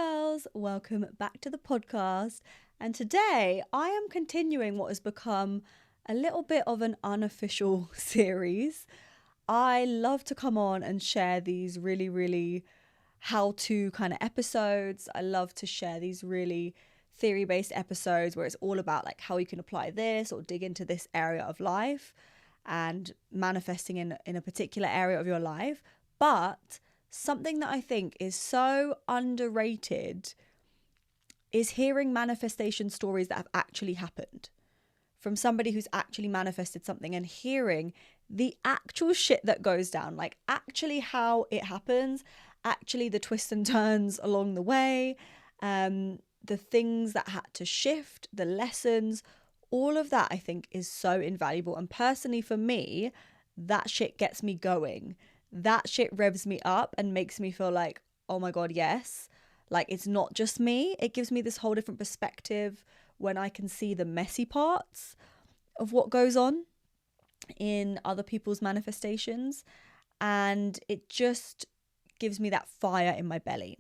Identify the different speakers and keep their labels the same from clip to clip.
Speaker 1: girls, welcome back to the podcast. And today I am continuing what has become a little bit of an unofficial series. I love to come on and share these really how to kind of episodes. I love to share these really theory based episodes where it's all about like how you can apply this or dig into this area of life and manifesting in a particular area of your life. But something that I think is so underrated is hearing manifestation stories that have actually happened from somebody who's actually manifested something and hearing the actual shit that goes down, like actually how it happens, actually the twists and turns along the way, the things that had to shift, the lessons, all of that I think is so invaluable. And personally for me, that shit gets me going. That shit revs me up and makes me feel like, oh my God, yes. Like it's not just me. It gives me this whole different perspective when I can see the messy parts of what goes on in other people's manifestations. And it just gives me that fire in my belly.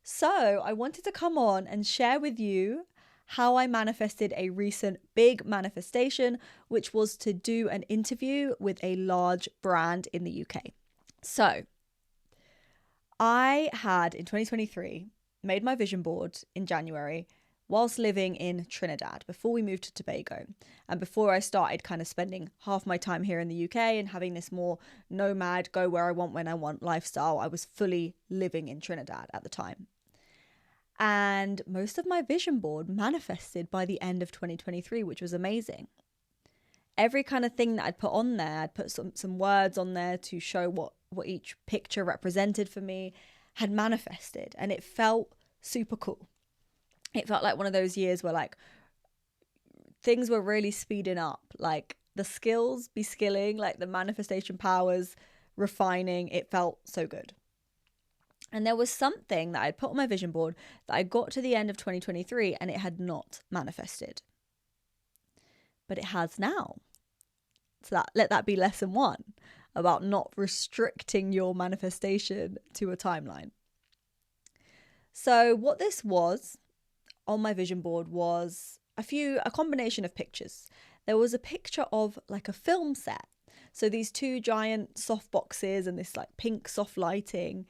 Speaker 1: So I wanted to come on and share with you how I manifested a recent big manifestation, which was to do an interview with a large brand in the UK. So I had in 2023 made my vision board in January whilst living in Trinidad before we moved to Tobago and before I started kind of spending half my time here in the UK and having this more nomad, go where I want, when I want lifestyle. I was fully living in Trinidad at the time. And most of my vision board manifested by the end of 2023, which was amazing. Every kind of thing that I'd put on there, I'd put some words on there to show what each picture represented for me, had manifested. And it felt super cool. It felt like one of those years where like things were really speeding up, like the skills be skilling, like the manifestation powers refining. It felt so good. And there was something that I'd put on my vision board that I got to the end of 2023 and it had not manifested. But it has now. So let that be lesson one about not restricting your manifestation to a timeline. So what this was on my vision board was a combination of pictures. There was a picture of like a film set. So these two giant soft boxes and this like pink soft lighting,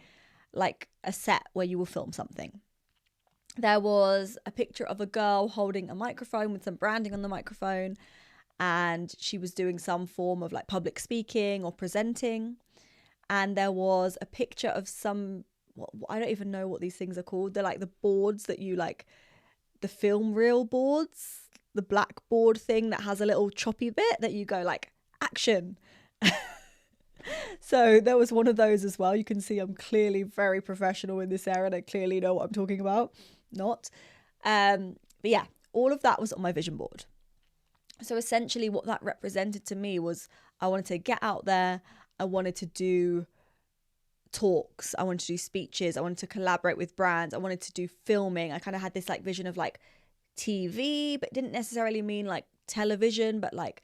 Speaker 1: like a set where you will film something. There was a picture of a girl holding a microphone with some branding on the microphone, and she was doing some form of like public speaking or presenting. And there was a picture of I don't even know what these things are called. They're like the boards that you like, the film reel boards, the blackboard thing that has a little choppy bit that you go like, action. So there was one of those as well. You can see I'm clearly very professional in this area and I clearly know what I'm talking about. Not. But yeah, all of that was on my vision board. So essentially what that represented to me was I wanted to get out there. I wanted to do talks. I wanted to do speeches. I wanted to collaborate with brands. I wanted to do filming. I kind of had this like vision of like TV, but didn't necessarily mean like television, but like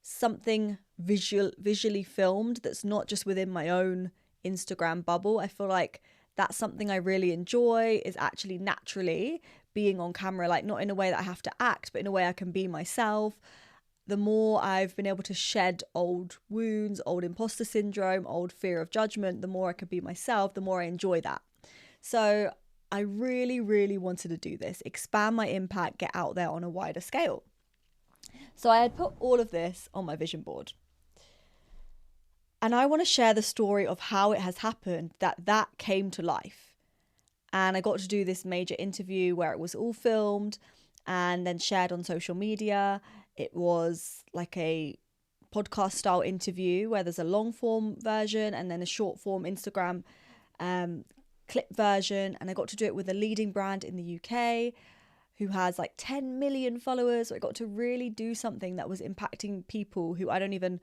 Speaker 1: something visually filmed that's not just within my own Instagram bubble. I feel like that's something I really enjoy, is actually naturally being on camera, like not in a way that I have to act, but in a way I can be myself. The more I've been able to shed old wounds, old imposter syndrome, old fear of judgment, the more I can be myself, the more I enjoy that. So I really wanted to do this, expand my impact, get out there on a wider scale. So I had put all of this on my vision board. And I want to share the story of how it has happened that came to life. And I got to do this major interview where it was all filmed and then shared on social media. It was like a podcast style interview where there's a long form version and then a short form Instagram clip version. And I got to do it with a leading brand in the UK who has like 10 million followers. So I got to really do something that was impacting people who I don't even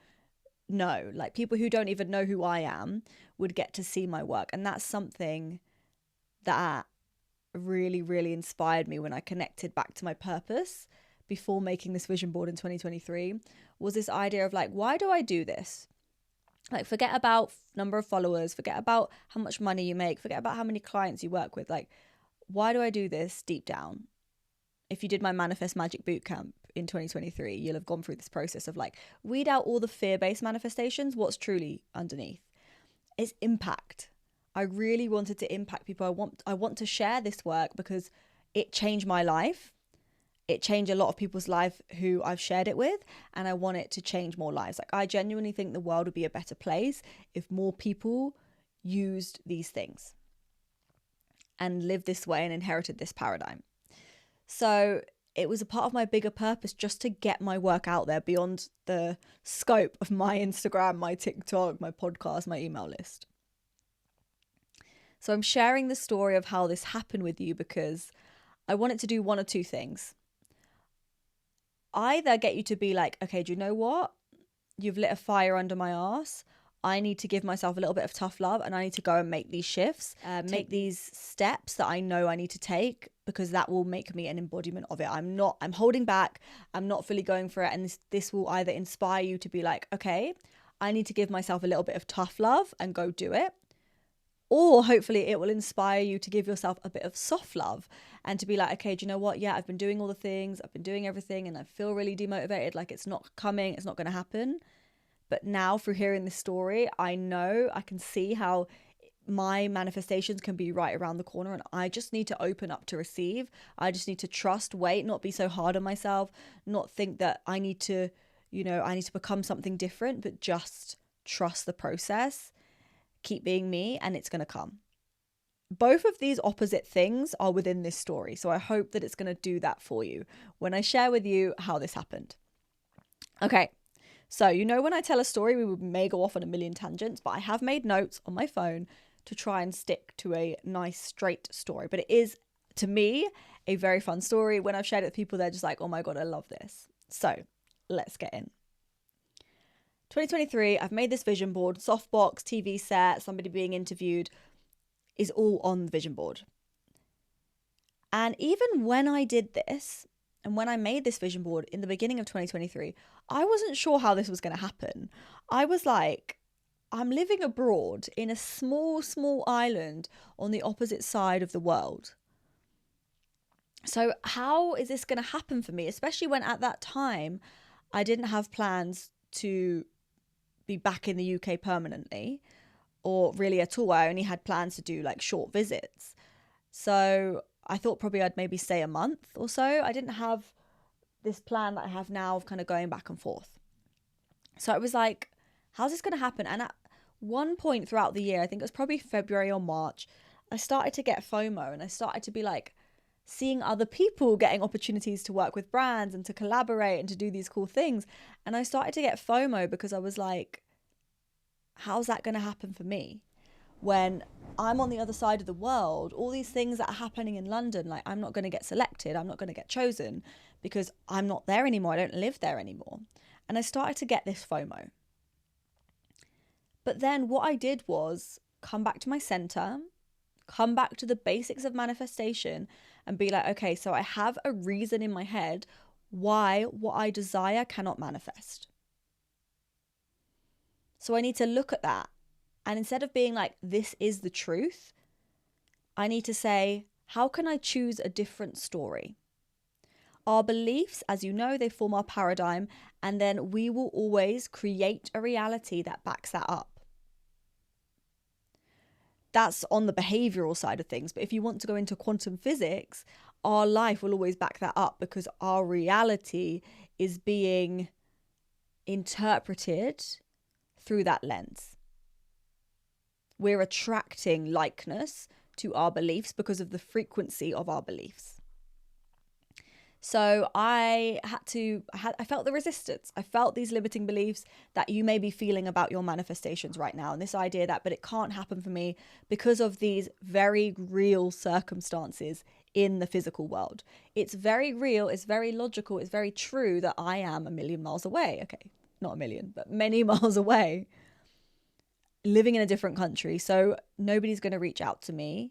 Speaker 1: know, like people who don't even know who I am would get to see my work. And that's something that really inspired me when I connected back to my purpose before making this vision board in 2023, was this idea of like, why do I do this? Like, forget about number of followers, forget about how much money you make, forget about how many clients you work with. Like, why do I do this deep down? If you did my Manifest Magic Bootcamp in 2023, you'll have gone through this process of like, weed out all the fear-based manifestations. What's truly underneath? It's impact. I really wanted to impact people. I want to share this work because it changed my life. It changed a lot of people's life who I've shared it with, and I want it to change more lives. Like, I genuinely think the world would be a better place if more people used these things and lived this way and inherited this paradigm. So it was a part of my bigger purpose just to get my work out there beyond the scope of my Instagram, my TikTok, my podcast, my email list. So I'm sharing the story of how this happened with you because I want it to do one or two things. Either get you to be like, okay, do you know what? You've lit a fire under my ass. I need to give myself a little bit of tough love, and I need to go and make these shifts, make these steps that I know I need to take, because that will make me an embodiment of it. I'm holding back. I'm not fully going for it. And this will either inspire you to be like, okay, I need to give myself a little bit of tough love and go do it. Or hopefully it will inspire you to give yourself a bit of soft love and to be like, okay, do you know what? Yeah, I've been doing all the things. I've been doing everything and I feel really demotivated. Like, it's not coming. It's not going to happen. But now through hearing this story, I know, I can see how my manifestations can be right around the corner, and I just need to open up to receive. I just need to trust, wait, not be so hard on myself, not think that I need to become something different, but just trust the process, keep being me, and it's going to come. Both of these opposite things are within this story. So I hope that it's going to do that for you when I share with you how this happened. Okay. So, when I tell a story, we may go off on a million tangents, but I have made notes on my phone to try and stick to a nice straight story. But it is, to me, a very fun story. When I've shared it with people, they're just like, oh my God, I love this. So let's get in. 2023, I've made this vision board, softbox, TV set, somebody being interviewed is all on the vision board. And even when I did this, and when I made this vision board in the beginning of 2023, I wasn't sure how this was going to happen. I was like, I'm living abroad in a small, small island on the opposite side of the world. So how is this going to happen for me? Especially when at that time, I didn't have plans to be back in the UK permanently, or really at all. I only had plans to do like short visits. So I thought probably I'd maybe stay a month or so. I didn't have this plan that I have now of kind of going back and forth. So it was like, how's this going to happen? And at one point throughout the year, I think it was probably February or March, I started to get FOMO, and I started to be like seeing other people getting opportunities to work with brands and to collaborate and to do these cool things. And I started to get FOMO because I was like, how's that going to happen for me? When I'm on the other side of the world, all these things that are happening in London, like I'm not going to get selected, I'm not going to get chosen because I'm not there anymore. I don't live there anymore. And I started to get this FOMO. But then what I did was come back to my center, come back to the basics of manifestation and be like, okay, so I have a reason in my head why what I desire cannot manifest. So I need to look at that. And instead of being like, this is the truth, I need to say, how can I choose a different story? Our beliefs, as you know, they form our paradigm, and then we will always create a reality that backs that up. That's on the behavioral side of things. But if you want to go into quantum physics, our life will always back that up because our reality is being interpreted through that lens. We're attracting likeness to our beliefs because of the frequency of our beliefs. So I felt the resistance. I felt these limiting beliefs that you may be feeling about your manifestations right now. And this idea that, but it can't happen for me because of these very real circumstances in the physical world. It's very real. It's very logical. It's very true that I am a million miles away. Okay, not a million, but many miles away, living in a different country. So nobody's going to reach out to me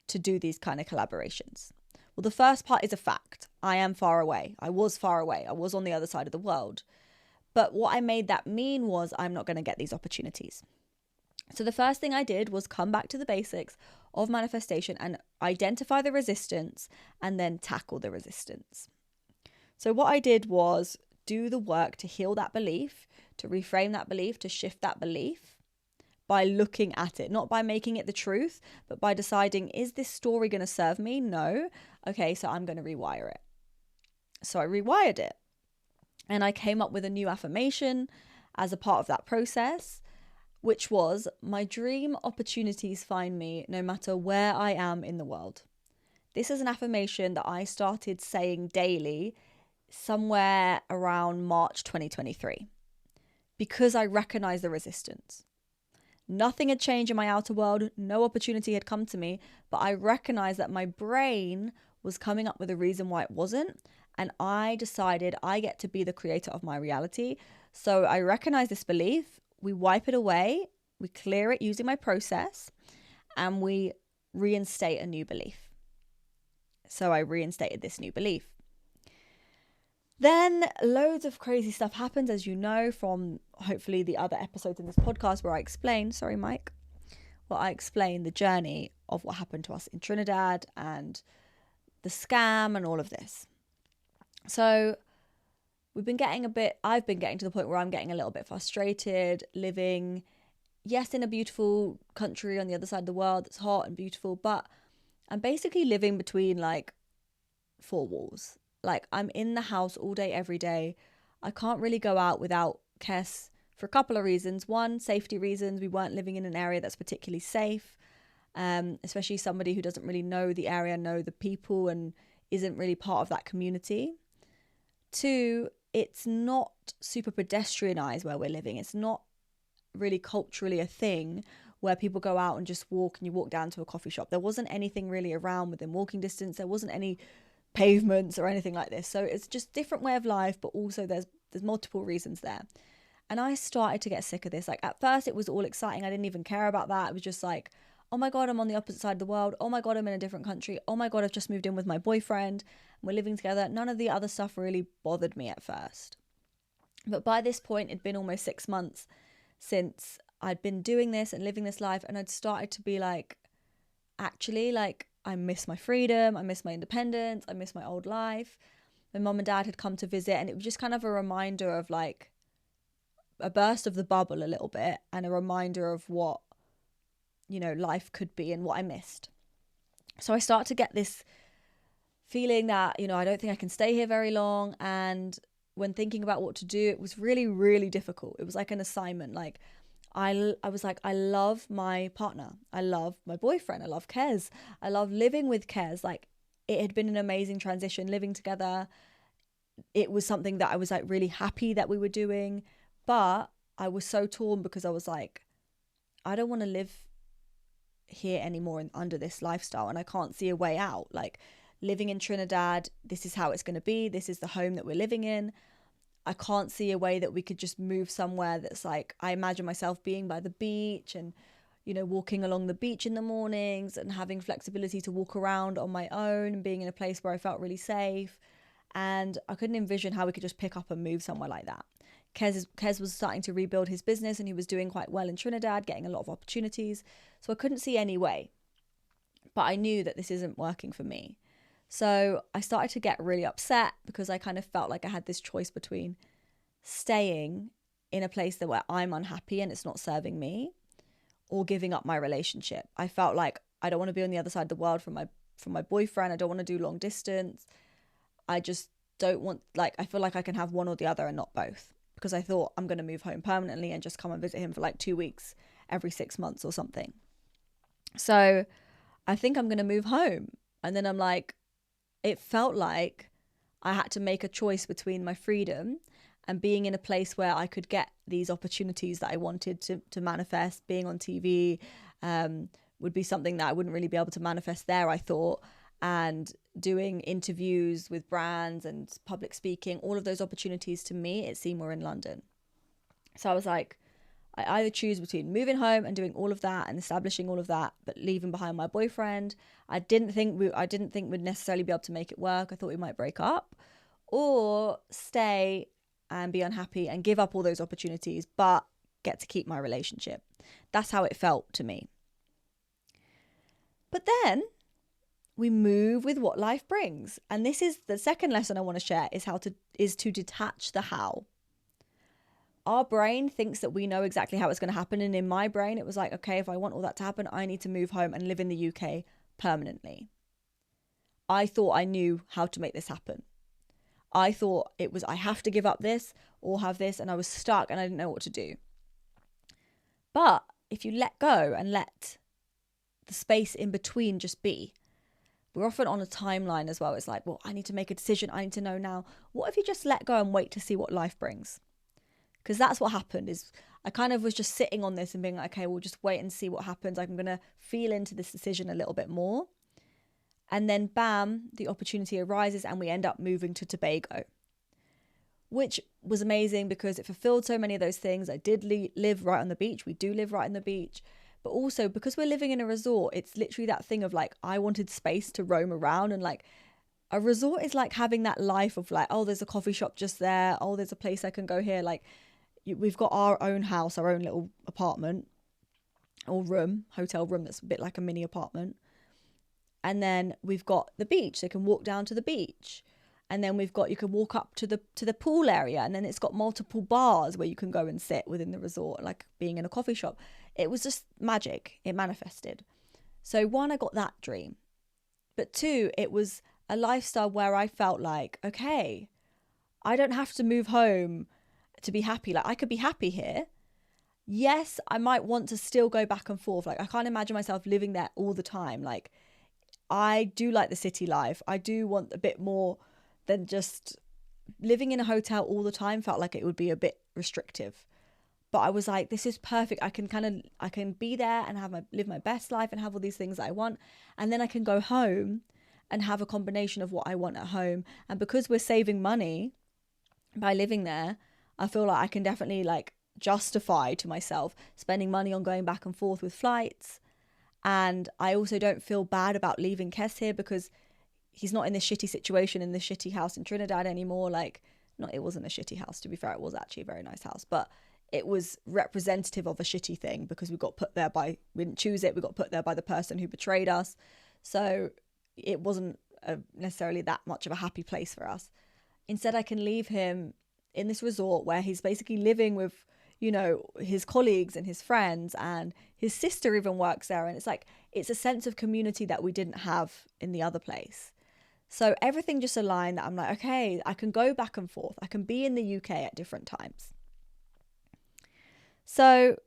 Speaker 1: to do these kind of collaborations. Well, the first part is a fact. I am far away. I was far away. I was on the other side of the world. But what I made that mean was I'm not going to get these opportunities. So the first thing I did was come back to the basics of manifestation and identify the resistance and then tackle the resistance. So what I did was do the work to heal that belief, to reframe that belief, to shift that belief by looking at it, not by making it the truth, but by deciding, is this story going to serve me? No. Okay, so I'm going to rewire it. So I rewired it and I came up with a new affirmation as a part of that process, which was, my dream opportunities find me no matter where I am in the world. This is an affirmation that I started saying daily somewhere around March 2023 because I recognized the resistance. Nothing had changed in my outer world. No opportunity had come to me, but I recognized that my brain was coming up with a reason why it wasn't. And I decided I get to be the creator of my reality. So I recognize this belief. We wipe it away. We clear it using my process and we reinstate a new belief. So I reinstated this new belief. Then loads of crazy stuff happens, as you know, from hopefully the other episodes in this podcast where I explain, I explain the journey of what happened to us in Trinidad and the scam and all of this. So I've been getting to the point where I'm getting a little bit frustrated living, yes, in a beautiful country on the other side of the world that's hot and beautiful, but I'm basically living between like four walls. Like, I'm in the house all day, every day. I can't really go out without Kes for a couple of reasons. One, safety reasons. We weren't living in an area that's particularly safe, especially somebody who doesn't really know the area, know the people, and isn't really part of that community. Two, it's not super pedestrianized where we're living. It's not really culturally a thing where people go out and just walk and you walk down to a coffee shop. There wasn't anything really around within walking distance. There wasn't any pavements or anything like this. So it's just different way of life, but also there's multiple reasons there. And I started to get sick of this. Like, at first it was all exciting. I didn't even care about that. It was just like, oh my God, I'm on the opposite side of the world. Oh my God, I'm in a different country. Oh my God, I've just moved in with my boyfriend. We're living together. None of the other stuff really bothered me at first. But by this point, it'd been almost 6 months since I'd been doing this and living this life. And I'd started to be like, actually, like, I miss my freedom, I miss my independence, I miss my old life. My mom and dad had come to visit, and it was just kind of a reminder of like a burst of the bubble a little bit, and a reminder of what, you know, life could be and what I missed. So I start to get this feeling that, you know, I don't think I can stay here very long. And when thinking about what to do, it was really, really difficult. It was like an assignment. Like, I was like, I love my partner. I love my boyfriend. I love Kes. I love living with Kes. Like, it had been an amazing transition living together. It was something that I was like really happy that we were doing. But I was so torn because I was like, I don't want to live here anymore under this lifestyle. And I can't see a way out. Like, living in Trinidad, this is how it's going to be. This is the home that we're living in. I can't see a way that we could just move somewhere that's like, I imagine myself being by the beach and, you know, walking along the beach in the mornings and having flexibility to walk around on my own and being in a place where I felt really safe. And I couldn't envision how we could just pick up and move somewhere like that. Kes was starting to rebuild his business and he was doing quite well in Trinidad, getting a lot of opportunities. So I couldn't see any way. But I knew that this isn't working for me. So I started to get really upset because I kind of felt like I had this choice between staying in a place where I'm unhappy and it's not serving me, or giving up my relationship. I felt like I don't want to be on the other side of the world from my boyfriend. I don't want to do long distance. I just don't want, like, I feel like I can have one or the other and not both, because I thought I'm going to move home permanently and just come and visit him for like 2 weeks every 6 months or something. So I think I'm going to move home. And then I'm like, it felt like I had to make a choice between my freedom and being in a place where I could get these opportunities that I wanted to manifest. Being on TV would be something that I wouldn't really be able to manifest there, I thought. And doing interviews with brands and public speaking, all of those opportunities, to me, it seemed were in London. So I was like, I either choose between moving home and doing all of that and establishing all of that, but leaving behind my boyfriend. I didn't think we'd necessarily be able to make it work. I thought we might break up, or stay and be unhappy and give up all those opportunities, but get to keep my relationship. That's how it felt to me. But then we move with what life brings. And this is the second lesson I want to share, is to detach the how. Our brain thinks that we know exactly how it's going to happen. And in my brain, it was like, okay, if I want all that to happen, I need to move home and live in the UK permanently. I thought I knew how to make this happen. I thought it was, I have to give up this or have this, and I was stuck and I didn't know what to do. But if you let go and let the space in between just be, we're often on a timeline as well. It's like, well, I need to make a decision. I need to know now. What if you just let go and wait to see what life brings? Because that's what happened. Is I kind of was just sitting on this and being like, okay, we'll just wait and see what happens. I'm going to feel into this decision a little bit more. And then bam, the opportunity arises and we end up moving to Tobago, which was amazing because it fulfilled so many of those things. I did live right on the beach. We do live right on the beach. But also because we're living in a resort, it's literally that thing of like, I wanted space to roam around, and like a resort is like having that life of like, oh, there's a coffee shop just there. Oh, there's a place I can go here. Like we've got our own house, our own little apartment or room, hotel room that's a bit like a mini apartment. And then we've got the beach. They can walk down to the beach. And then you can walk up to the pool area. And then it's got multiple bars where you can go and sit within the resort, like being in a coffee shop. It was just magic. It manifested. So one, I got that dream. But two, it was a lifestyle where I felt like, okay, I don't have to move home to be happy. Like I could be happy here. Yes, I might want to still go back and forth. Like I can't imagine myself living there all the time. Like I do like the city life. I do want a bit more than just living in a hotel all the time. Felt like it would be a bit restrictive. But I was like, this is perfect. I can be there and live my best life and have all these things that I want. And then I can go home and have a combination of what I want at home. And because we're saving money by living there, I feel like I can definitely like justify to myself spending money on going back and forth with flights. And I also don't feel bad about leaving Kes here because he's not in this shitty situation in this shitty house in Trinidad anymore. Like, it wasn't a shitty house, to be fair. It was actually a very nice house, but it was representative of a shitty thing because we didn't choose it. We got put there by the person who betrayed us. So it wasn't necessarily that much of a happy place for us. Instead, I can leave him in this resort where he's basically living with, his colleagues and his friends, and his sister even works there. And it's like, it's a sense of community that we didn't have in the other place. So everything just aligned that I'm like, okay, I can go back and forth. I can be in the UK at different times. So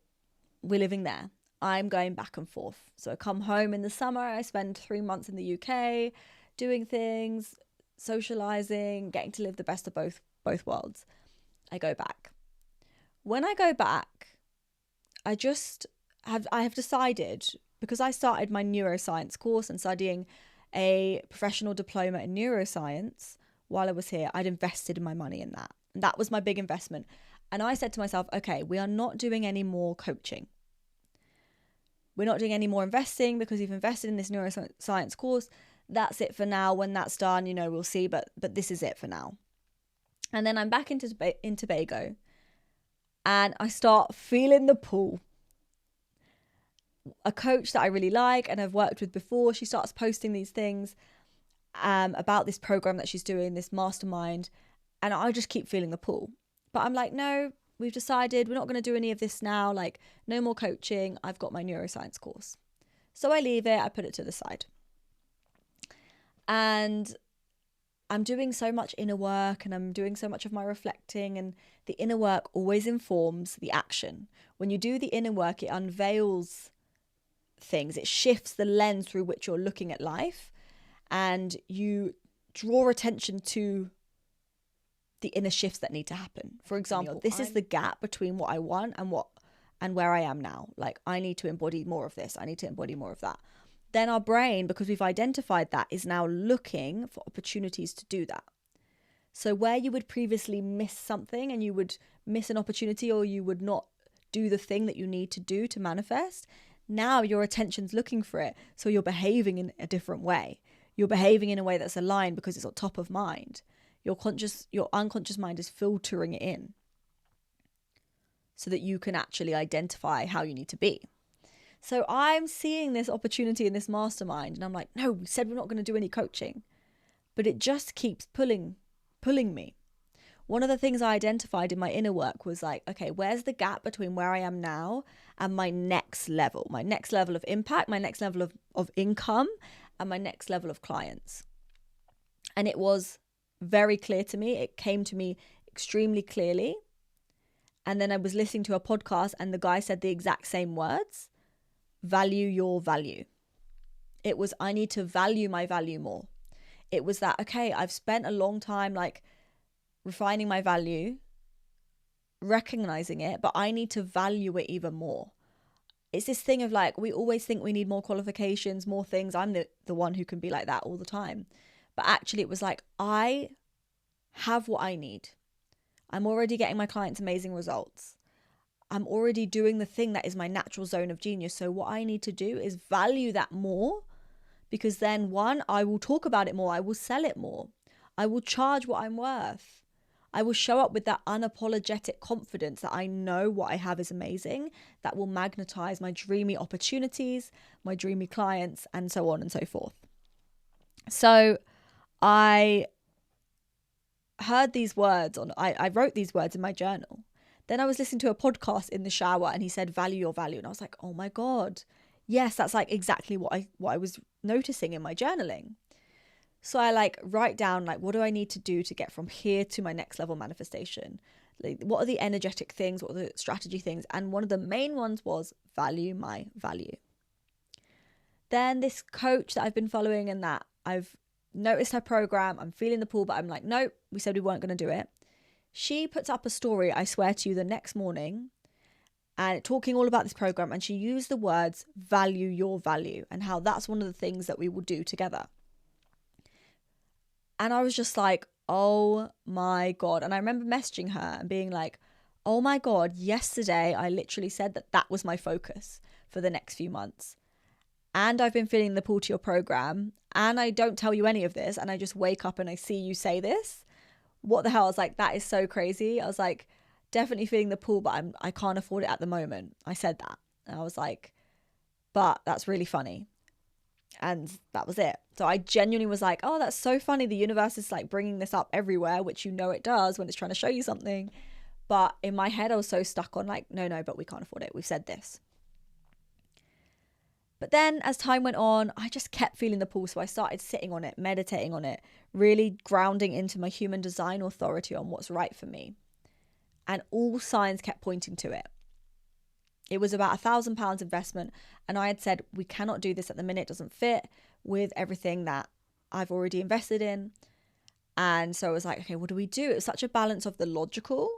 Speaker 1: we're living there. I'm going back and forth. So I come home in the summer. I spend 3 months in the UK doing things, socializing, getting to live the best of both worlds. I go back. When I go back, I have decided, because I started my neuroscience course and studying a professional diploma in neuroscience while I was here, I'd invested my money in that. And that was my big investment. And I said to myself, okay, we are not doing any more coaching. We're not doing any more investing because we've invested in this neuroscience course. That's it for now. When that's done, we'll see. But this is it for now. And then I'm back in Tobago. And I start feeling the pull. A coach that I really like and I've worked with before, she starts posting these things about this program that she's doing, this mastermind. And I just keep feeling the pull. But I'm like, no, we've decided we're not going to do any of this now. Like, no more coaching. I've got my neuroscience course. So I leave it. I put it to the side. And I'm doing so much inner work and I'm doing so much of my reflecting, and the inner work always informs the action. When you do the inner work, it unveils things. It shifts the lens through which you're looking at life, and you draw attention to the inner shifts that need to happen. For example, this is the gap between what I want and where I am now. Like, I need to embody more of this. I need to embody more of that. Then our brain, because we've identified that, is now looking for opportunities to do that. So where you would previously miss something and you would miss an opportunity, or you would not do the thing that you need to do to manifest, now your attention's looking for it. So you're behaving in a different way. You're behaving in a way that's aligned because it's on top of mind. Your unconscious mind is filtering it in. so that you can actually identify how you need to be. So I'm seeing this opportunity in this mastermind and I'm like, no, we said we're not going to do any coaching, but it just keeps pulling me. One of the things I identified in my inner work was like, okay, where's the gap between where I am now and my next level of impact, my next level of income, and my next level of clients? And it was very clear to me. It came to me extremely clearly. And then I was listening to a podcast and the guy said the exact same words: value your value. It was, I need to value my value more. It was that, okay, I've spent a long time like refining my value, recognizing it, but I need to value it even more. It's this thing of like, we always think we need more qualifications, more things. I'm the one who can be like that all the time. But actually it was like, I have what I need. I'm already getting my clients amazing results. I'm already doing the thing that is my natural zone of genius. So what I need to do is value that more, because then one, I will talk about it more. I will sell it more. I will charge what I'm worth. I will show up with that unapologetic confidence that I know what I have is amazing, that will magnetize my dreamy opportunities, my dreamy clients, and so on and so forth. So I heard these words I wrote these words in my journal. Then I was listening to a podcast in the shower and he said, value your value. And I was like, oh my God, yes, that's like exactly what I was noticing in my journaling. So I like write down, like, what do I need to do to get from here to my next level manifestation? Like, what are the energetic things? What are the strategy things? And one of the main ones was value my value. Then this coach that I've been following and that I've noticed her program, I'm feeling the pull, but I'm like, nope, we said we weren't going to do it. She puts up a story, I swear to you, the next morning and talking all about this program. And she used the words value your value and how that's one of the things that we will do together. And I was just like, oh my God. And I remember messaging her and being like, oh my God, yesterday I literally said that was my focus for the next few months. And I've been feeling the pull to your program. And I don't tell you any of this. And I just wake up and I see you say this. What the hell? I was like, that is so crazy. I was like, definitely feeling the pull, but I can't afford it at the moment. I said that. And I was like, but that's really funny. And that was it. So I genuinely was like, oh, that's so funny. The universe is like bringing this up everywhere, which you know it does when it's trying to show you something. But in my head, I was so stuck on like, no, but we can't afford it. We've said this. But then as time went on, I just kept feeling the pull. So I started sitting on it, meditating on it, really grounding into my human design authority on what's right for me. And all signs kept pointing to it. It was about £1,000 investment. And I had said, we cannot do this at the minute. It doesn't fit with everything that I've already invested in. And so I was like, okay, what do we do? It was such a balance of the logical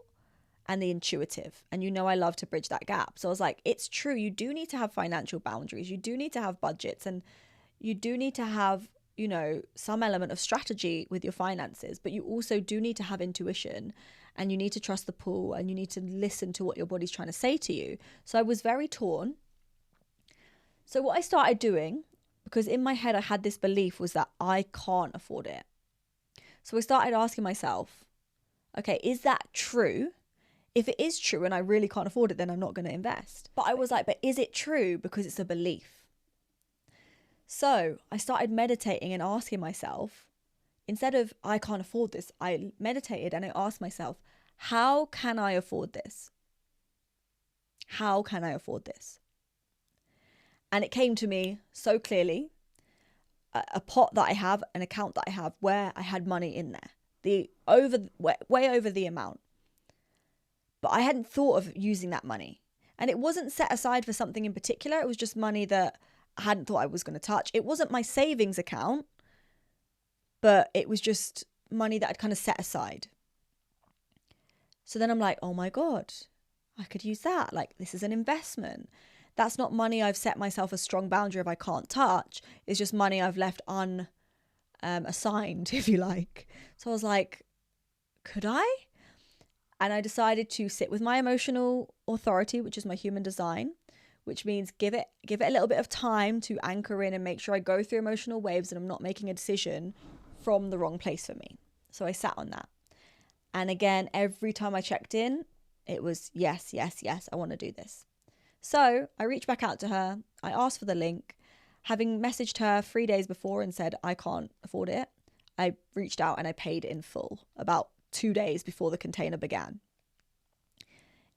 Speaker 1: and the intuitive. And you know, I love to bridge that gap. So I was like, it's true. You do need to have financial boundaries. You do need to have budgets and you do need to have, you know, some element of strategy with your finances, but you also do need to have intuition. And you need to trust the pull and you need to listen to what your body's trying to say to you. So I was very torn. So what I started doing, because in my head I had this belief, was that I can't afford it. So I started asking myself, okay, is that true? If it is true and I really can't afford it, then I'm not going to invest. But I was like, but is it true? Because it's a belief. So I started meditating and asking myself, instead of I can't afford this, I meditated and I asked myself, how can I afford this? How can I afford this? And it came to me so clearly, a pot that I have, an account that I have where I had money in there, way over the amount. But I hadn't thought of using that money. And it wasn't set aside for something in particular. It was just money that I hadn't thought I was going to touch. It wasn't my savings account, but it was just money that I'd kind of set aside. So then I'm like, oh my God, I could use that. Like, this is an investment. That's not money I've set myself a strong boundary of I can't touch. It's just money I've left unassigned, if you like. So I was like, could I? And I decided to sit with my emotional authority, which is my human design, which means give it a little bit of time to anchor in and make sure I go through emotional waves and I'm not making a decision from the wrong place for me. So I sat on that. And again, every time I checked in, It was yes, yes, yes, I want to do this. So I reached back out to her. I asked for the link. Having messaged her 3 days before and said, I can't afford it, I reached out and I paid in full about 2 days before the container began.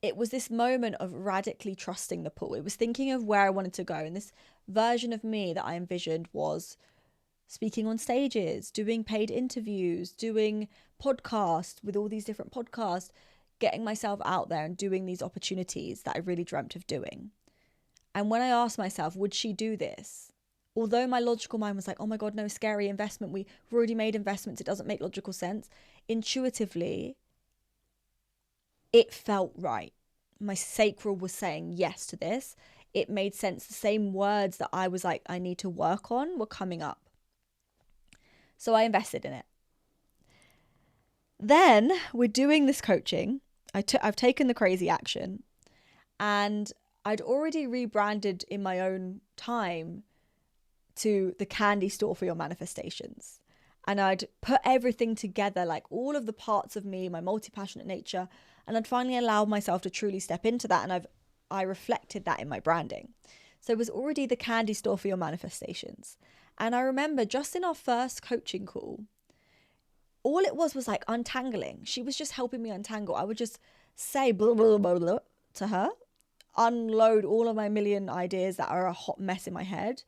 Speaker 1: It was this moment of radically trusting the pull. It was thinking of where I wanted to go. And this version of me that I envisioned was speaking on stages, doing paid interviews, doing podcasts with all these different podcasts, getting myself out there and doing these opportunities that I really dreamt of doing. And when I asked myself, would she do this? Although my logical mind was like, oh my God, no, scary investment. We've already made investments. It doesn't make logical sense. Intuitively, it felt right. My sacral was saying yes to this. It made sense. The same words that I was like, I need to work on were coming up. So I invested in it. Then we're doing this coaching. I've taken the crazy action, and I'd already rebranded in my own time to the candy store for your manifestations. And I'd put everything together, like all of the parts of me, my multi-passionate nature, and I'd finally allowed myself to truly step into that. And I reflected that in my branding. So it was already the candy store for your manifestations. And I remember just in our first coaching call, all it was like untangling. She was just helping me untangle. I would just say blah, blah, blah, blah to her, unload all of my million ideas that are a hot mess in my head.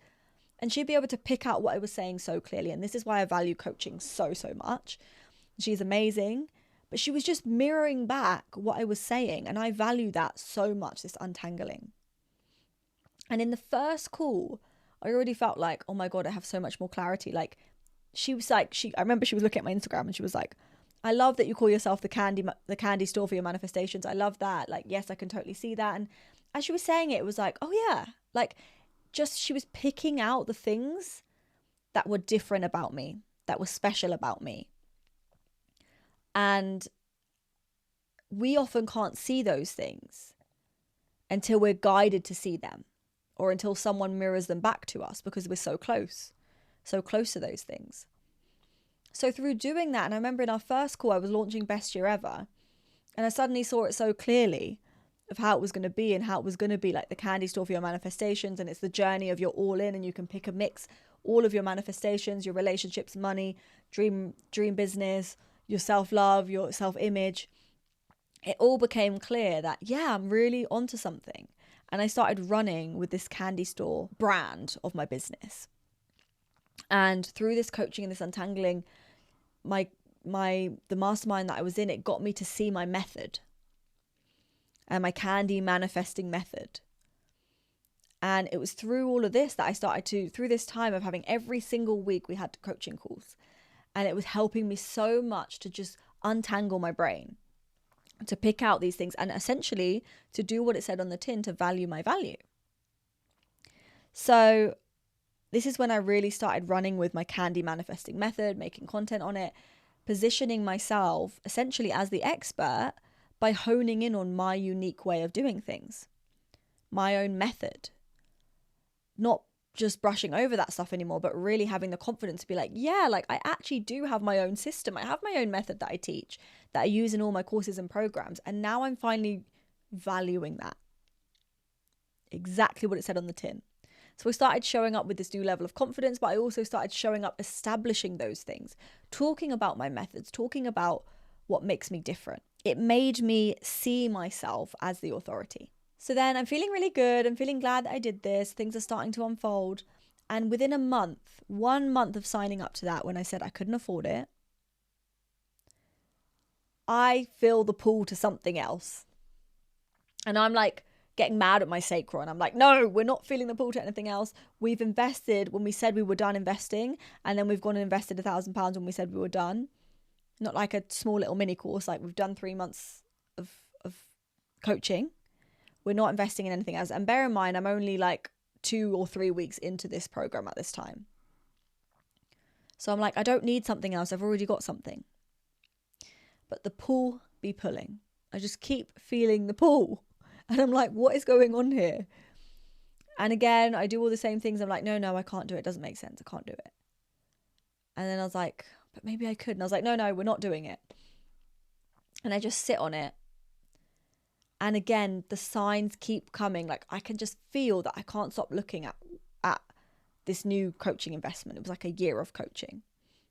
Speaker 1: And she'd be able to pick out what I was saying so clearly. And this is why I value coaching so, so much. She's amazing. But she was just mirroring back what I was saying. And I value that so much, this untangling. And in the first call, I already felt like, oh my God, I have so much more clarity. Like, she was like, I remember she was looking at my Instagram and she was like, I love that you call yourself the candy store for your manifestations. I love that. Like, yes, I can totally see that. And as she was saying it, it was like, oh yeah, like just, she was picking out the things that were different about me, that were special about me. And we often can't see those things until we're guided to see them, or until someone mirrors them back to us, because we're so close to those things. So through doing that, and I remember in our first call, I was launching Best Year Ever, and I suddenly saw it so clearly of how it was going to be, and how it was going to be like the candy store for your manifestations. And it's the journey of your all in, and you can pick a mix, all of your manifestations, your relationships, money, dream business, your self-love, your self-image. It all became clear that, yeah, I'm really onto something. And I started running with this candy store brand of my business. And through this coaching and this untangling, the mastermind that I was in, it got me to see my method and my candy manifesting method. And it was through all of this that I started to, through this time of having every single week, we had coaching calls. And it was helping me so much to just untangle my brain, to pick out these things, and essentially to do what it said on the tin, to value my value. So this is when I really started running with my candy manifesting method, making content on it, positioning myself essentially as the expert by honing in on my unique way of doing things, my own method, not just brushing over that stuff anymore, but really having the confidence to be like, yeah, like I actually do have my own system. I have my own method that I teach, that I use in all my courses and programs. And now I'm finally valuing that. Exactly what it said on the tin. So I started showing up with this new level of confidence, but I also started showing up, establishing those things, talking about my methods, talking about what makes me different. It made me see myself as the authority. So then I'm feeling really good. I'm feeling glad that I did this. Things are starting to unfold. And within a month, 1 month of signing up to that, when I said I couldn't afford it, I feel the pull to something else. And I'm like getting mad at my sacral. And I'm like, no, we're not feeling the pull to anything else. We've invested when we said we were done investing. And then we've gone and invested £1,000 when we said we were done. Not like a small little mini course. Like we've done 3 months of coaching. We're not investing in anything else. And bear in mind, I'm only like 2 or 3 weeks into this program at this time. So I'm like, I don't need something else. I've already got something. But the pull be pulling. I just keep feeling the pull. And I'm like, what is going on here? And again, I do all the same things. I'm like, no, I can't do it. It doesn't make sense. I can't do it. And then I was like, but maybe I could. And I was like, no, we're not doing it. And I just sit on it. And again, the signs keep coming. Like I can just feel that I can't stop looking at this new coaching investment. It was like a year of coaching,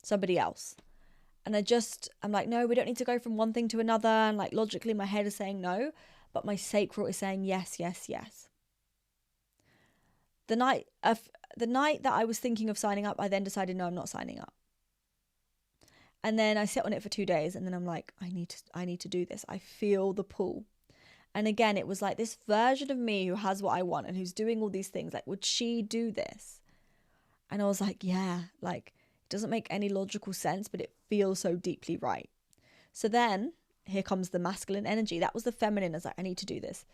Speaker 1: somebody else. And I'm like, no, we don't need to go from one thing to another. And like logically my head is saying no, but my sacral is saying yes, yes, yes. The night that I was thinking of signing up, I then decided, no, I'm not signing up. And then I sit on it for 2 days and then I'm like, I need to do this. I feel the pull. And again, it was like this version of me who has what I want and who's doing all these things. Like, would she do this? And I was like, yeah, like it doesn't make any logical sense, but it feels so deeply right. So then here comes the masculine energy. That was the feminine. I was like, I need to do this.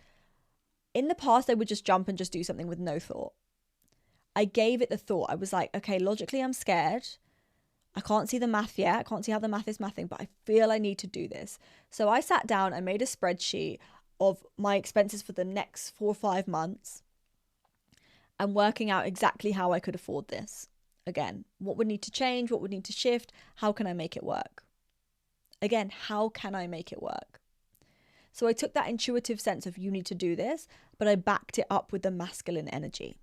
Speaker 1: In the past, I would just jump and just do something with no thought. I gave it the thought. I was like, okay, logically, I'm scared. I can't see the math yet. I can't see how the math is mathing, but I feel I need to do this. So I sat down and made a spreadsheet of my expenses for the next 4 or 5 months and working out exactly how I could afford this. Again, what would need to change? What would need to shift? How can I make it work? Again, how can I make it work? So I took that intuitive sense of you need to do this, but I backed it up with the masculine energy.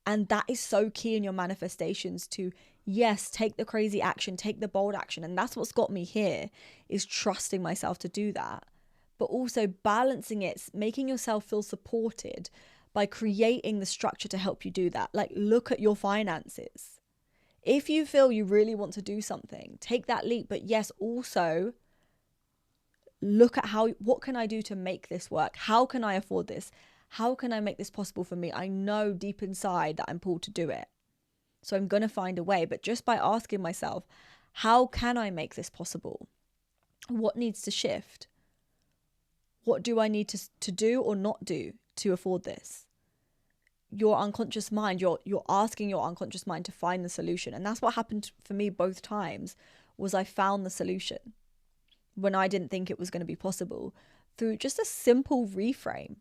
Speaker 1: And that is so key in your manifestations to, yes, take the crazy action, take the bold action. And that's what's got me here, is trusting myself to do that. But also balancing it, making yourself feel supported by creating the structure to help you do that. Like, look at your finances. If you feel you really want to do something, take that leap. But yes, also look at what can I do to make this work? How can I afford this? How can I make this possible for me? I know deep inside that I'm pulled to do it. So I'm going to find a way. But just by asking myself, how can I make this possible? What needs to shift? What do I need to do or not do to afford this? Your unconscious mind, you're asking your unconscious mind to find the solution. And that's what happened for me both times, was I found the solution when I didn't think it was going to be possible, through just a simple reframe,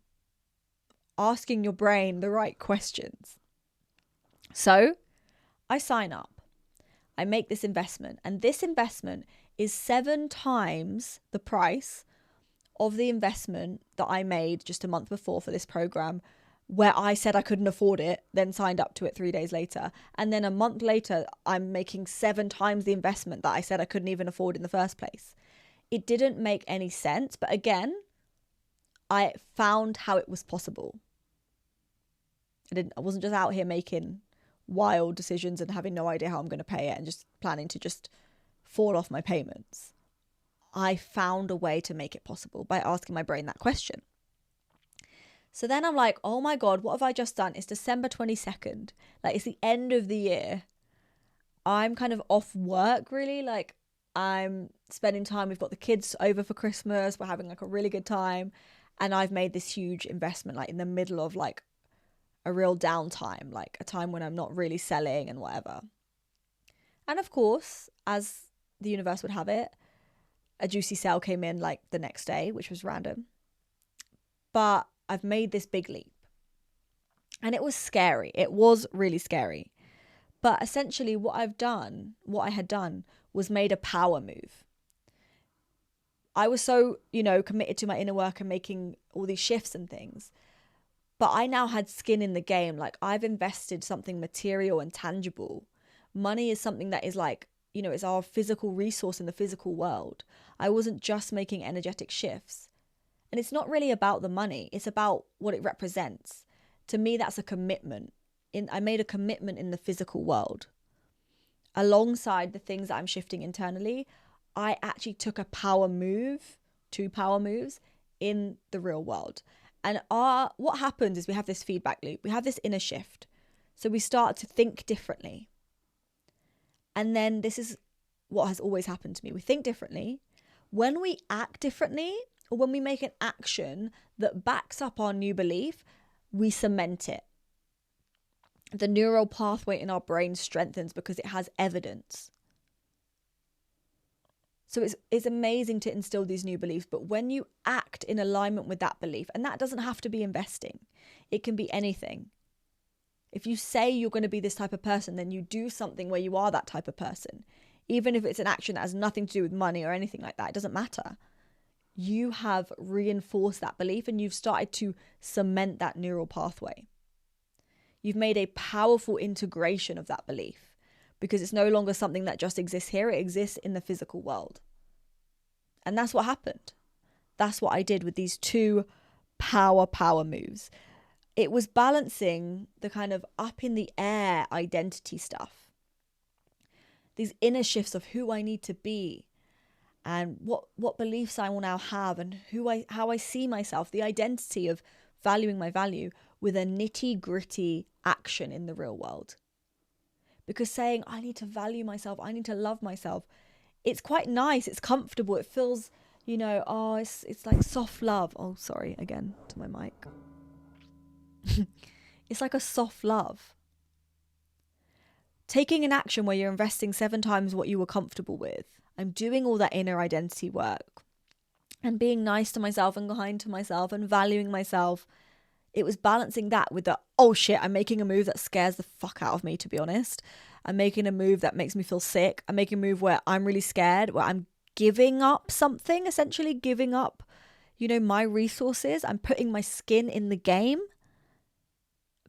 Speaker 1: asking your brain the right questions. So I sign up, I make this investment, and this investment is 7 times the price of the investment that I made just a month before for this program, where I said I couldn't afford it, then signed up to it 3 days later. And then a month later, I'm making 7 times the investment that I said I couldn't even afford in the first place. It didn't make any sense. But again, I found how it was possible. I wasn't just out here making wild decisions and having no idea how I'm going to pay it and just planning to just fall off my payments. I found a way to make it possible by asking my brain that question. So then I'm like, oh my God, what have I just done? It's December 22nd. Like, it's the end of the year. I'm kind of off work, really. Like, I'm spending time. We've got the kids over for Christmas. We're having like a really good time. And I've made this huge investment, like in the middle of like a real downtime, like a time when I'm not really selling and whatever. And of course, as the universe would have it, a juicy sale came in like the next day, which was random. But I've made this big leap. And it was scary. It was really scary. But essentially what I had done was made a power move. I was so, committed to my inner work and making all these shifts and things. But I now had skin in the game. Like, I've invested something material and tangible. Money is something that is like, it's our physical resource in the physical world. I wasn't just making energetic shifts. And it's not really about the money. It's about what it represents. To me, that's a commitment. I made a commitment in the physical world. Alongside the things that I'm shifting internally, I actually took a power move, 2 power moves in the real world. And what happens is we have this feedback loop. We have this inner shift. So we start to think differently. And then this is what has always happened to me. We think differently. When we act differently, or when we make an action that backs up our new belief, we cement it. The neural pathway in our brain strengthens because it has evidence. So it's amazing to instill these new beliefs, but when you act in alignment with that belief, and that doesn't have to be investing, it can be anything. If you say you're going to be this type of person, then you do something where you are that type of person. Even if it's an action that has nothing to do with money or anything like that, it doesn't matter. you have reinforced that belief and you've started to cement that neural pathway. You've made a powerful integration of that belief because it's no longer something that just exists here, it exists in the physical world. And that's what happened. That's what I did with these two power moves. It was balancing the kind of up in the air identity stuff, these inner shifts of who I need to be and what beliefs I will now have and how I see myself, the identity of valuing my value, with a nitty gritty action in the real world. Because saying I need to value myself, I need to love myself, it's quite nice, it's comfortable, it feels, it's like soft love. Oh, sorry, again to my mic. It's like a soft love. Taking an action where you're investing 7 times what you were comfortable with. I'm doing all that inner identity work and being nice to myself and kind to myself and valuing myself. It was balancing that with the, oh shit, I'm making a move that scares the fuck out of me, to be honest. I'm making a move that makes me feel sick. I'm making a move where I'm really scared, where I'm giving up something, essentially giving up, my resources. I'm putting my skin in the game.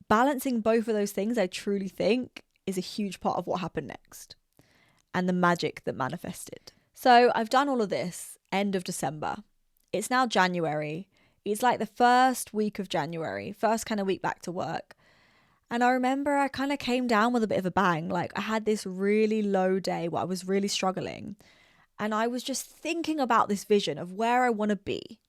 Speaker 1: Balancing both of those things, I truly think, is a huge part of what happened next and the magic that manifested. So I've done all of this end of December. It's now January. It's like the first week of January, first kind of week back to work. And I remember I kind of came down with a bit of a bang. Like I had this really low day where I was really struggling. And I was just thinking about this vision of where I want to be.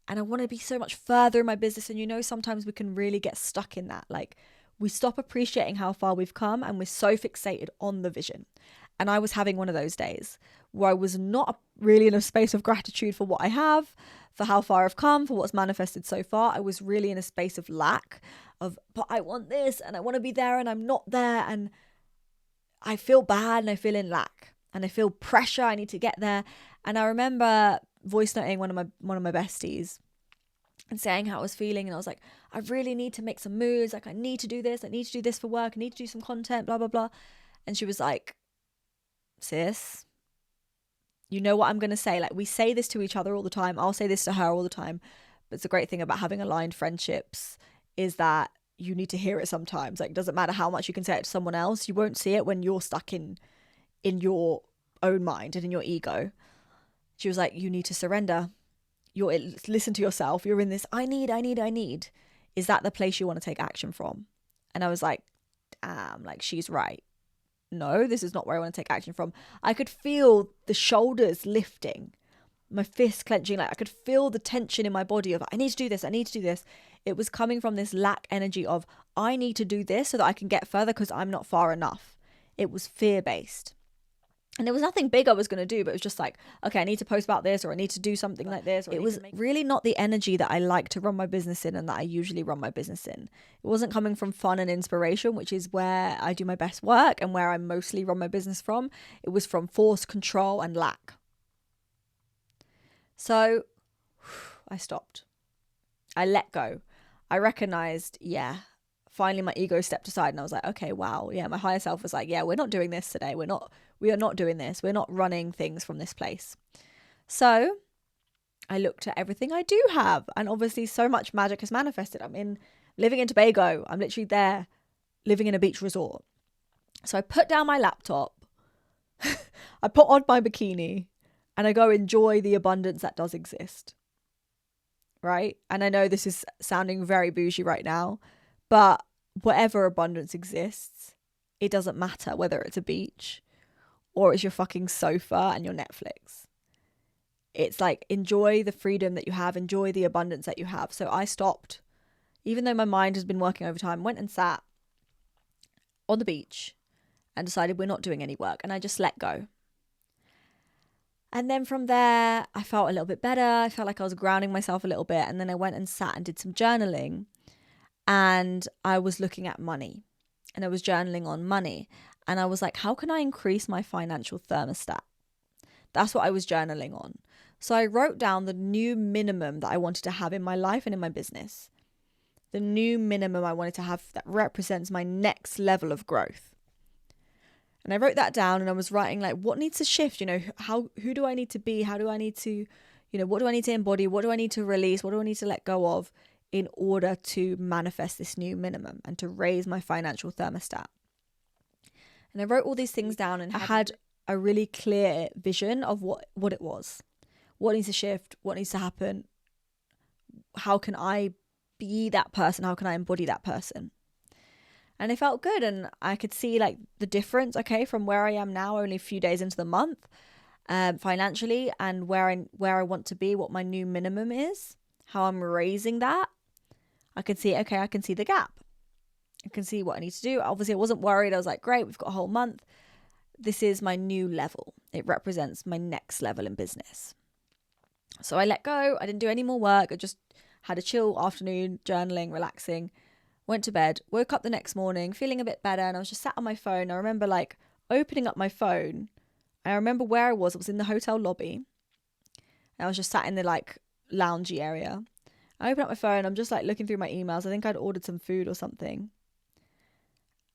Speaker 1: And I want to be so much further in my business. And sometimes we can really get stuck in that. Like we stop appreciating how far we've come and we're so fixated on the vision. And I was having one of those days where I was not really in a space of gratitude for what I have, for how far I've come, for what's manifested so far. I was really in a space of lack of, but I want this and I want to be there and I'm not there. And I feel bad and I feel in lack and I feel pressure. I need to get there. And I remember voice noting one of my besties and saying how I was feeling. And I was like, I really need to make some moves. Like I need to do this. I need to do this for work. I need to do some content, blah, blah, blah. And she was like, sis, you know what I'm going to say? Like we say this to each other all the time. I'll say this to her all the time. But it's a great thing about having aligned friendships is that you need to hear it sometimes. Like it doesn't matter how much you can say it to someone else. You won't see it when you're stuck in your own mind and in your ego. She was like, you need to surrender. Listen to yourself. You're in this, I need. Is that the place you want to take action from? And I was like, damn, like she's right. No, this is not where I want to take action from. I could feel the shoulders lifting, my fists clenching. Like I could feel the tension in my body of I need to do this. It was coming from this lack energy of I need to do this so that I can get further because I'm not far enough. It was fear-based. And there was nothing big I was going to do, but it was just like, okay, I need to post about this or I need to do something like this. It was really not the energy that I like to run my business in and that I usually run my business in. It wasn't coming from fun and inspiration, which is where I do my best work and where I mostly run my business from. It was from force, control, and lack. So I stopped. I let go. I recognized, finally my ego stepped aside and I was like, okay, wow. Yeah, my higher self was like, yeah, we're not doing this today. We are not doing this. We're not running things from this place. So I looked at everything I do have. And obviously so much magic has manifested. I'm living in Tobago. I'm literally there living in a beach resort. So I put down my laptop. I put on my bikini and I go enjoy the abundance that does exist. Right? And I know this is sounding very bougie right now, but whatever abundance exists, it doesn't matter whether it's a beach or it's your fucking sofa and your Netflix. It's like, enjoy the freedom that you have, enjoy the abundance that you have. So I stopped, even though my mind has been working overtime, went and sat on the beach and decided we're not doing any work. And I just let go. And then from there, I felt a little bit better. I felt like I was grounding myself a little bit. And then I went and sat and did some journaling. And I was looking at money. And I was journaling on money. And I was like, how can I increase my financial thermostat? That's what I was journaling on. So I wrote down the new minimum that I wanted to have in my life and in my business. The new minimum I wanted to have that represents my next level of growth. And I wrote that down and I was writing like, what needs to shift? Who do I need to be? How do I need to, what do I need to embody? What do I need to release? What do I need to let go of in order to manifest this new minimum and to raise my financial thermostat? And I wrote all these things down, and I had a really clear vision of what it was. What needs to shift? What needs to happen? How can I be that person? How can I embody that person? And it felt good, and I could see like the difference, okay, from where I am now, only a few days into the month, financially, and where I want to be, what my new minimum is, how I'm raising that. I can see, okay, I can see the gap. I can see what I need to do. Obviously, I wasn't worried. I was like, great, we've got a whole month. This is my new level. It represents my next level in business. So I let go. I didn't do any more work. I just had a chill afternoon, journaling, relaxing, went to bed, woke up the next morning feeling a bit better, and I was just sat on my phone. I remember like opening up my phone. I remember where I was. I was in the hotel lobby. I was just sat in the like loungy area. I open up my phone. I'm just like looking through my emails. I think I'd ordered some food or something.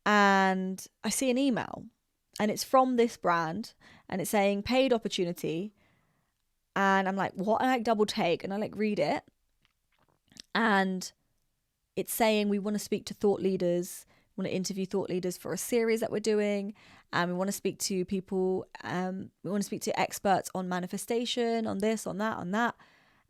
Speaker 1: And I see an email, and it's from this brand, and it's saying paid opportunity. And I'm like, what? And I like double take, and I like read it. And it's saying we want to speak to thought leaders. We want to interview thought leaders for a series that we're doing. And we want to speak to people. We want to speak to experts on manifestation, on this, on that, on that.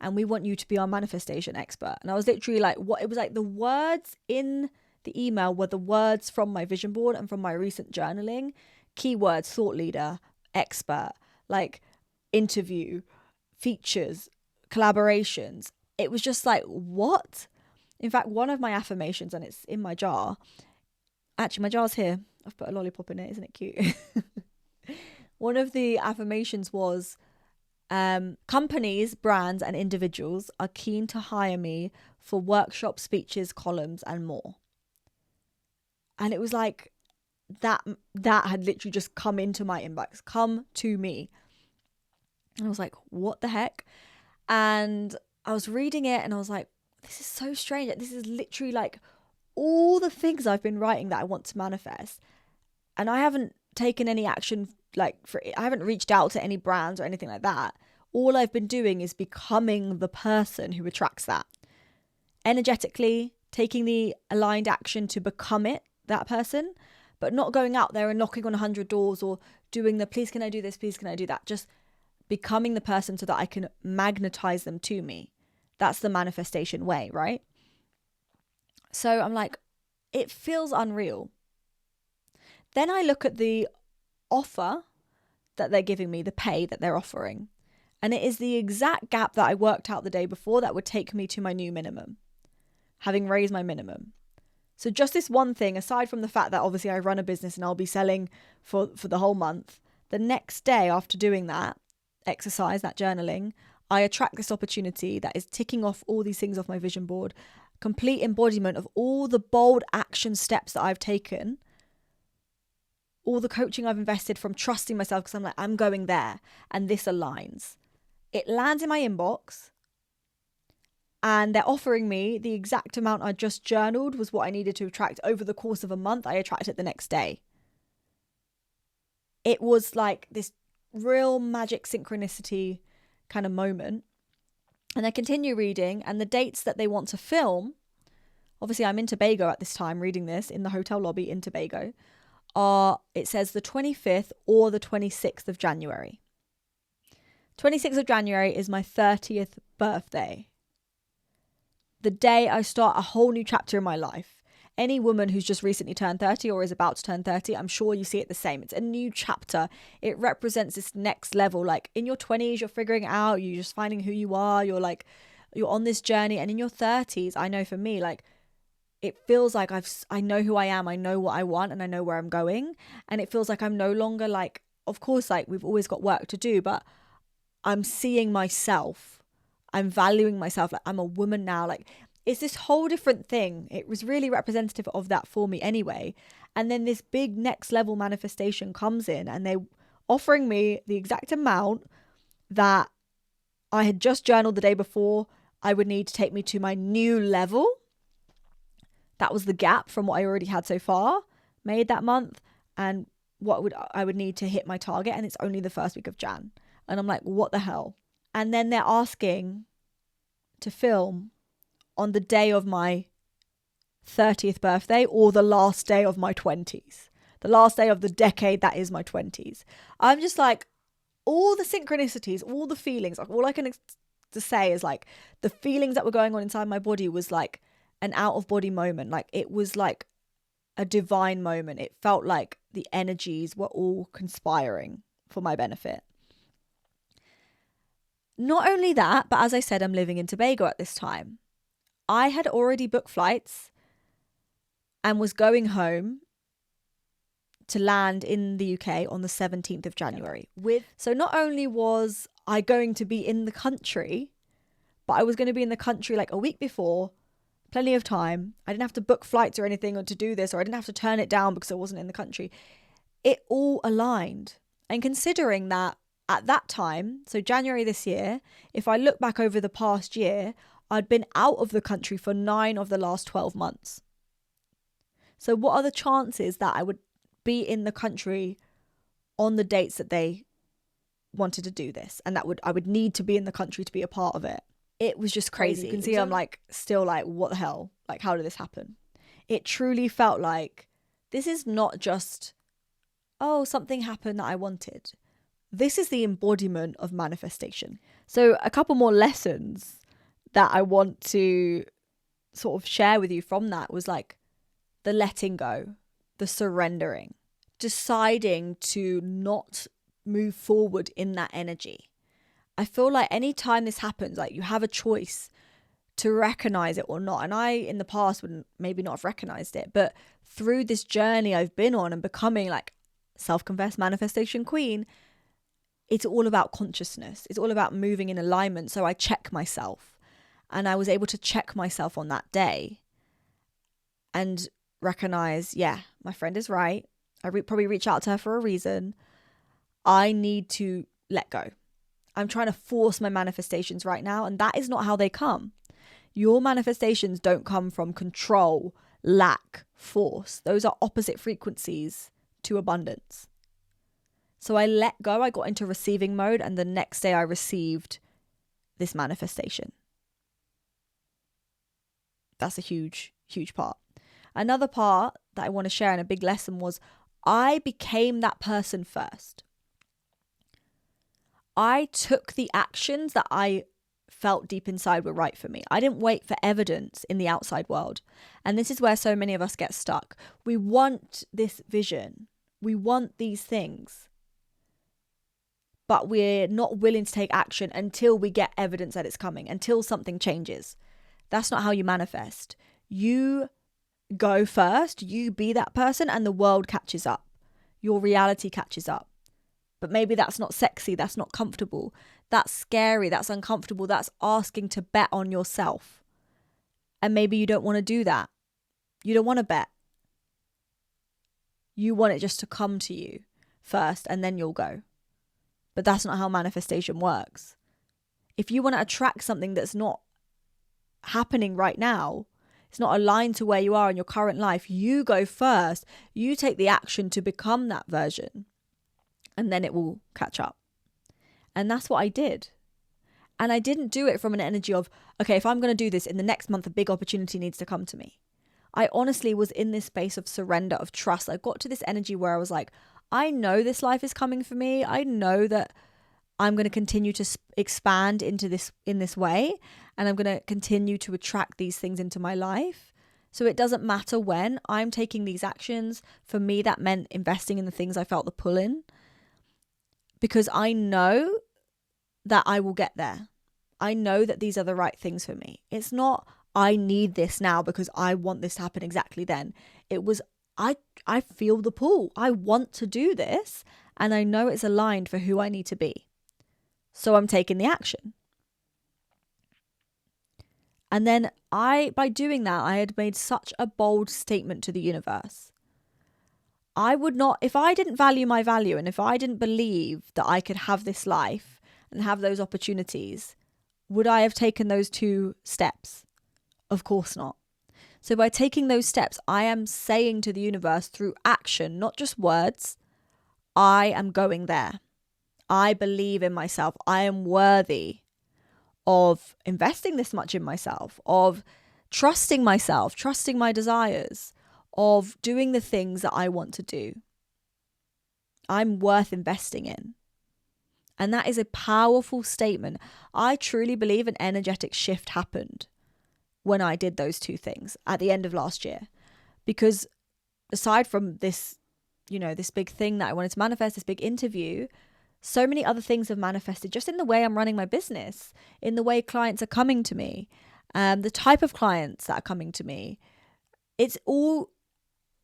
Speaker 1: And we want you to be our manifestation expert. And I was literally like, what? It was like the words in the email were the words from my vision board and from my recent journaling. Keywords: thought leader, expert, like interview, features, collaborations. It was just like, what? In fact, one of my affirmations, and it's in my jar. Actually, my jar's here. I've put a lollipop in it. Isn't it cute? One of the affirmations was, companies, brands, and individuals are keen to hire me for workshops, speeches, columns, and more. And it was like that had literally just come into my inbox, come to me. And I was like, what the heck? And I was reading it, and I was like, this is so strange. This is literally like all the things I've been writing that I want to manifest. And I haven't taken any action, I haven't reached out to any brands or anything like that. All I've been doing is becoming the person who attracts that. Energetically, taking the aligned action to become that person, but not going out there and knocking on 100 doors or doing the please can I do this, please can I do that. Just becoming the person so that I can magnetize them to me. That's the manifestation way, right? So I'm like, it feels unreal. Then I look at the offer that they're giving me, the pay that they're offering. And it is the exact gap that I worked out the day before that would take me to my new minimum, having raised my minimum. So just this one thing, aside from the fact that obviously I run a business and I'll be selling for the whole month, the next day after doing that exercise, that journaling, I attract this opportunity that is ticking off all these things off my vision board, complete embodiment of all the bold action steps that I've taken, all the coaching I've invested, from trusting myself because I'm like, I'm going there and this aligns. It lands in my inbox, and they're offering me the exact amount I just journaled was what I needed to attract over the course of a month. I attracted it the next day. It was like this real magic synchronicity kind of moment. And I continue reading, and the dates that they want to film, obviously I'm in Tobago at this time reading this in the hotel lobby in Tobago, it says the 25th or the 26th of January. 26th of January is my 30th birthday. The day I start a whole new chapter in my life. Any woman who's just recently turned 30 or is about to turn 30, I'm sure you see it the same. It's a new chapter. It represents this next level. Like in your 20s, you're figuring it out. You're just finding who you are. You're on this journey. And in your 30s, I know for me, like, it feels like I know who I am. I know what I want, and I know where I'm going. And it feels like I'm no longer like, of course, like we've always got work to do, but I'm seeing myself. I'm valuing myself. Like I'm a woman now. Like it's this whole different thing. It was really representative of that for me anyway. And then this big next level manifestation comes in, and they're offering me the exact amount that I had just journaled the day before I would need to take me to my new level. That was the gap from what I already had so far made that month, and what I would need to hit my target. And it's only the first week of Jan. And I'm like, what the hell? And then they're asking to film on the day of my 30th birthday or the last day of my 20s. The last day of the decade that is my 20s. I'm just like, all the synchronicities, all the feelings, like all I can to say is like the feelings that were going on inside my body was like an out of body moment. Like it was like a divine moment. It felt like the energies were all conspiring for my benefit. Not only that, but as I said, I'm living in Tobago at this time. I had already booked flights and was going home to land in the UK on the 17th of January. So not only was I going to be in the country, but I was going to be in the country like a week before, plenty of time. I didn't have to book flights or anything or to do this, or I didn't have to turn it down because I wasn't in the country. It all aligned. And considering that at that time, so January this year, if I look back over the past year, I'd been out of the country for 9 of the last 12 months. So what are the chances that I would be in the country on the dates that they wanted to do this, and that I would need to be in the country to be a part of it? It was just crazy. You can see I'm like still like, what the hell? Like, how did this happen? It truly felt like this is not just, oh, something happened that I wanted. This is the embodiment of manifestation. So a couple more lessons that I want to sort of share with you from that was like the letting go, the surrendering, deciding to not move forward in that energy. I feel like anytime this happens, like you have a choice to recognize it or not. And I, in the past, would maybe not have recognized it. But through this journey I've been on and becoming like self-confessed manifestation queen, it's all about consciousness. It's all about moving in alignment. So I check myself, and I was able to check myself on that day and recognize, yeah, my friend is right. I probably reach out to her for a reason. I need to let go. I'm trying to force my manifestations right now, and that is not how they come. Your manifestations don't come from control, lack, force. Those are opposite frequencies to abundance. So I let go. I got into receiving mode, and the next day I received this manifestation. That's a huge, huge part. Another part that I want to share, and a big lesson, was I became that person first. I took the actions that I felt deep inside were right for me. I didn't wait for evidence in the outside world. And this is where so many of us get stuck. We want this vision. We want these things. But we're not willing to take action until we get evidence that it's coming, until something changes. That's not how you manifest. You go first, you be that person, and the world catches up. Your reality catches up. But maybe that's not sexy, that's not comfortable, that's scary, that's uncomfortable, that's asking to bet on yourself. And maybe you don't want to do that. You don't want to bet. You want it just to come to you first, and then you'll go. But that's not how manifestation works. If you want to attract something that's not happening right now, it's not aligned to where you are in your current life, you go first. You take the action to become that version, and then it will catch up. And that's what I did. And I didn't do it from an energy of, okay, if I'm going to do this in the next month, a big opportunity needs to come to me. I honestly was in this space of surrender, of trust. I got to this energy where I was like, I know this life is coming for me. I know that I'm going to continue to expand into this in this way, and I'm going to continue to attract these things into my life. So it doesn't matter when I'm taking these actions. For me, that meant investing in the things I felt the pull in, because I know that I will get there. I know that these are the right things for me. It's not, I need this now because I want this to happen exactly then. It was, I feel the pull. I want to do this, and I know it's aligned for who I need to be. So I'm taking the action. And then by doing that, I had made such a bold statement to the universe. I would not, if I didn't value my value, and if I didn't believe that I could have this life and have those opportunities, would I have taken those 2 steps? Of course not. So by taking those steps, I am saying to the universe through action, not just words, I am going there. I believe in myself. I am worthy of investing this much in myself, of trusting myself, trusting my desires, of doing the things that I want to do. I'm worth investing in. And that is a powerful statement. I truly believe an energetic shift happened when I did those two things at the end of last year. Because aside from this, this big thing that I wanted to manifest, this big interview, so many other things have manifested just in the way I'm running my business, in the way clients are coming to me, the type of clients that are coming to me. It's all,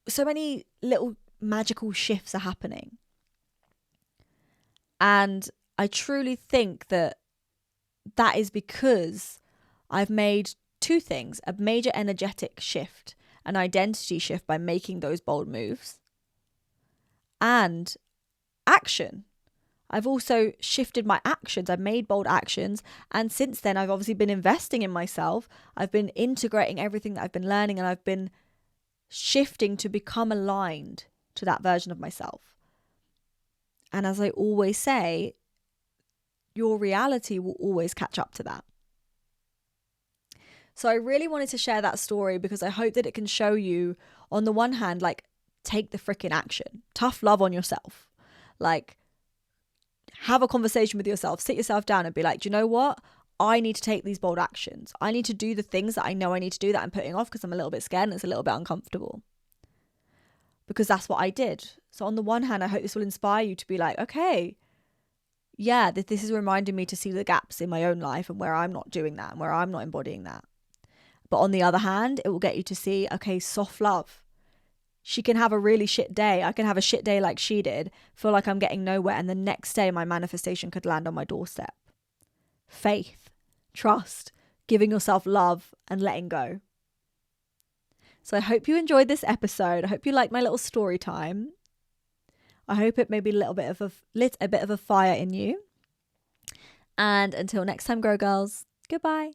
Speaker 1: so many little magical shifts are happening. And I truly think that is because I've made two things: a major energetic shift, an identity shift by making those bold moves, and action. I've also shifted my actions. I've made bold actions. And since then, I've obviously been investing in myself. I've been integrating everything that I've been learning, and I've been shifting to become aligned to that version of myself. And as I always say, your reality will always catch up to that. So I really wanted to share that story because I hope that it can show you, on the one hand, like, take the freaking action. Tough love on yourself. Like, have a conversation with yourself. Sit yourself down and be like, do you know what? I need to take these bold actions. I need to do the things that I know I need to do that I'm putting off because I'm a little bit scared and it's a little bit uncomfortable. Because that's what I did. So on the one hand, I hope this will inspire you to be like, okay, yeah, this is reminding me to see the gaps in my own life and where I'm not doing that and where I'm not embodying that. But on the other hand, it will get you to see, okay, soft love. She can have a really shit day. I can have a shit day like she did, feel like I'm getting nowhere, and the next day my manifestation could land on my doorstep. Faith, trust, giving yourself love, and letting go. So I hope you enjoyed this episode. I hope you liked my little story time. I hope it maybe lit a bit of a fire in you. And until next time, Grow Girls, goodbye.